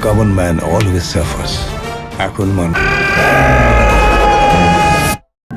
common man always suffers. এখন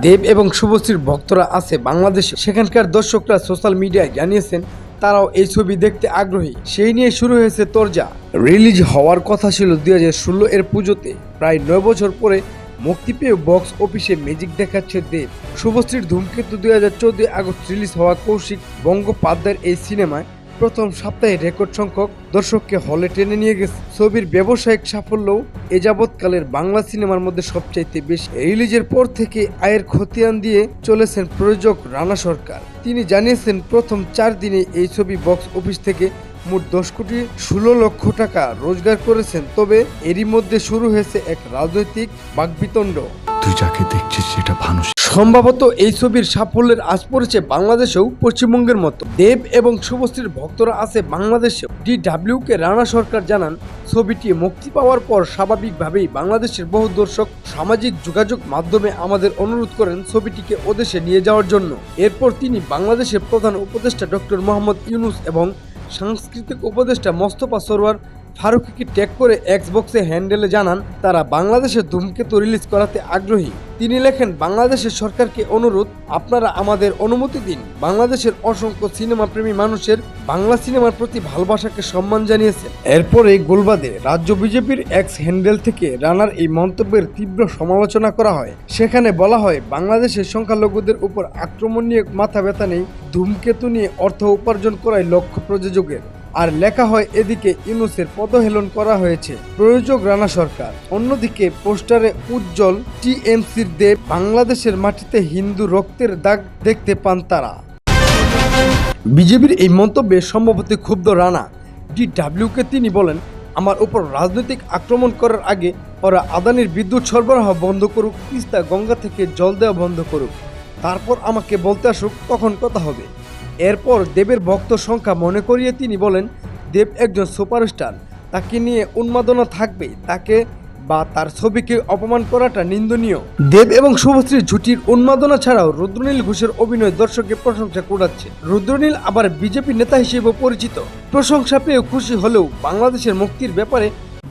দেব এবং শুভশ্রীর ভক্তরা আছে বাংলাদেশে। সেখানকার দর্শকরা সোশ্যাল মিডিয়ায় জানিয়েছেন তারাও এই ছবি দেখতে আগ্রহী। সেই নিয়ে শুরু হয়েছে তরজা। রিলিজ হওয়ার কথা ছিল 2016 এর পুজোতে। প্রায় 9 বছর পরে মুক্তি পেয়ে বক্স অফিসে ম্যাজিক দেখাচ্ছে দেব। শুভশ্রীর ধূমকেতু 2014 আগস্ট রিলিজ হওয়া কৌশিক গঙ্গোপাধ্যায়ের এই সিনেমায় প্রথম সপ্তাহে রেকর্ড সংখ্যক দর্শককে হলে টেনে নিয়ে গেছে। ছবির ব্যবসায়িক সাফল্যও এ যাবৎকালের বাংলা সিনেমার মধ্যে সবচাইতে বেশি। রিলিজের পর থেকে আয়ের খতিয়ান দিয়ে চলেছেন প্রযোজক রানা সরকার। তিনি জানিয়েছেন প্রথম 4 দিনে এই ছবি বক্স অফিস থেকে মোট 10,16 লক্ষ টাকা রোজগার করেছেন। তবে এরই মধ্যে শুরু হয়েছে এক রাজনৈতিক বাকবিতণ্ড। তুই যাকে দেখছিস সেটা মানুষ। সম্ভবত এই ছবির সাফল্যের আজ পড়েছে বাংলাদেশেও পশ্চিমবঙ্গের মতো। দেব এবং শুভশ্রীর ভক্তরা আছে বাংলাদেশেও। DW-কে রানা সরকার জানান, ছবিটি মুক্তি পাওয়ার পর স্বাভাবিকভাবেই বাংলাদেশের বহু দর্শক সামাজিক যোগাযোগ মাধ্যমে আমাদের অনুরোধ করেন ছবিটিকে ওদেশে নিয়ে যাওয়ার জন্য। এরপর তিনি বাংলাদেশের প্রধান উপদেষ্টা ডক্টর মোহাম্মদ ইউনূস এবং সাংস্কৃতিক উপদেষ্টা মোস্তফা সরওয়ার ফারুকীকে ট্যাগ করে এক্সবক্সে হ্যান্ডেলে জানান তারা বাংলাদেশে ধূমকেতু রিলিজ করাতে আগ্রহী। তিনি লেখেন, বাংলাদেশের সরকারকে অনুরোধ, আপনারা আমাদের অনুমতি দিন। বাংলাদেশের অসংখ্য সিনেমাপ্রেমী মানুষের বাংলা সিনেমার প্রতি ভালোবাসাকে সম্মান জানিয়েছেন। এরপরে গোলবাদে রাজ্য বিজেপির এক্স হ্যান্ডেল থেকে রানার এই মন্তব্যের তীব্র সমালোচনা করা হয়। সেখানে বলা হয়, বাংলাদেশের সংখ্যালঘুদের উপর আক্রমণ নিয়ে মাথা ব্যথা নেই, ধূমকেতু নিয়ে অর্থ উপার্জন করাই লক্ষ্য প্রযোজকের। আর লেখা হয়, এদিকে ইউনূসের পদহেলন করা হয়েছে প্রযোজক রানা সরকার। অন্যদিকে পোস্টারে উজ্জ্বল টিএমসির দেব, বাংলাদেশের মাটিতে হিন্দু রক্তের দাগ দেখতে পান তারা। বিজেপির এই মন্তব্যে সম্ভবত ক্ষুব্ধ রানা। DW-কে তিনি বলেন, আমার উপর রাজনৈতিক আক্রমণ করার আগে ওরা আদানির বিদ্যুৎ সরবরাহ বন্ধ করুক, তিস্তা গঙ্গা থেকে জল দেওয়া বন্ধ করুক, তারপর আমাকে বলতে আসুক, তখন কথা হবে। এরপর দেবের ভক্ত সংখ্যা মনে করিয়ে তিনি বলেন, দেব একজন সুপারস্টার, তাকে নিয়ে উন্মাদনা থাকবে, তাকে বা তার ছবিকে অপমান করাটা নিন্দনীয়। দেব এবং শুভশ্রীর জুটির উন্মাদনা ছাড়াও রুদ্রনীল ঘোষের অভিনয় দর্শকের প্রশংসা কুড়াচ্ছে। রুদ্রনীল আবার বিজেপি নেতা হিসেবে পরিচিত। প্রশংসা পেয়েও খুশি হলেও বাংলাদেশের মুক্তির ব্যাপারে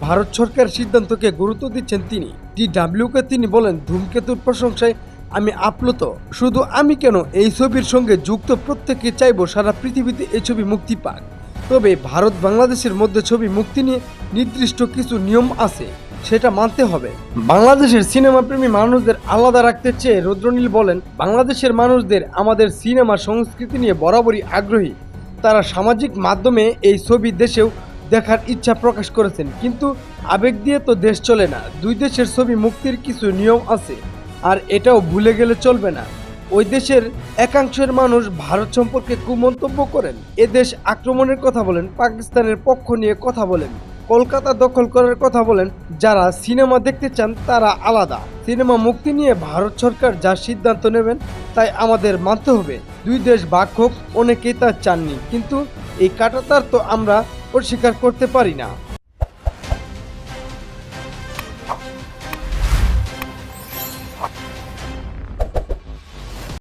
ভারত সরকারের সিদ্ধান্তকে গুরুত্ব দিচ্ছেন তিনি। DW-কে তিনি বলেন, ধূমকেতুর প্রশংসায় আমি আপ্লুত। শুধু আমি কেন, এই ছবির সঙ্গে যুক্ত প্রত্যেকে চাইব সারা পৃথিবীতে এই ছবি মুক্তি পাক। তবে ভারত বাংলাদেশের মধ্যে ছবি মুক্তি নিয়ে নির্দিষ্ট কিছু নিয়ম আছে, সেটা মানতে হবে। বাংলাদেশের সিনেমাপ্রেমী মানুষদের আলাদা রাখতে চেয়ে রুদ্রনীল বলেন, বাংলাদেশের মানুষদের আমাদের সিনেমা সংস্কৃতি নিয়ে বরাবরই আগ্রহী। তারা সামাজিক মাধ্যমে এই ছবি দেশেও দেখার ইচ্ছা প্রকাশ করেছেন। কিন্তু আবেগ দিয়ে তো দেশ চলে না। দুই দেশের ছবি মুক্তির কিছু নিয়ম আছে, আর এটাও ভুলে গেলে চলবে না। ওই দেশের একাংশের মানুষ ভারত সম্পর্কে কুমন্তব্য করেন, এ দেশ আক্রমণের কথা বলেন, পাকিস্তানের পক্ষ নিয়ে কথা বলেন, কলকাতা দখল করার কথা বলেন। যারা সিনেমা দেখতে চান তারা আলাদা। সিনেমা মুক্তি নিয়ে ভারত সরকার যা সিদ্ধান্ত নেবেন তাই আমাদের মানতে হবে। দুই দেশ ভাগ হোক, অনেকেই তা চাননি, কিন্তু এই কাঁটাতার তো আমরা অস্বীকার করতে পারি না।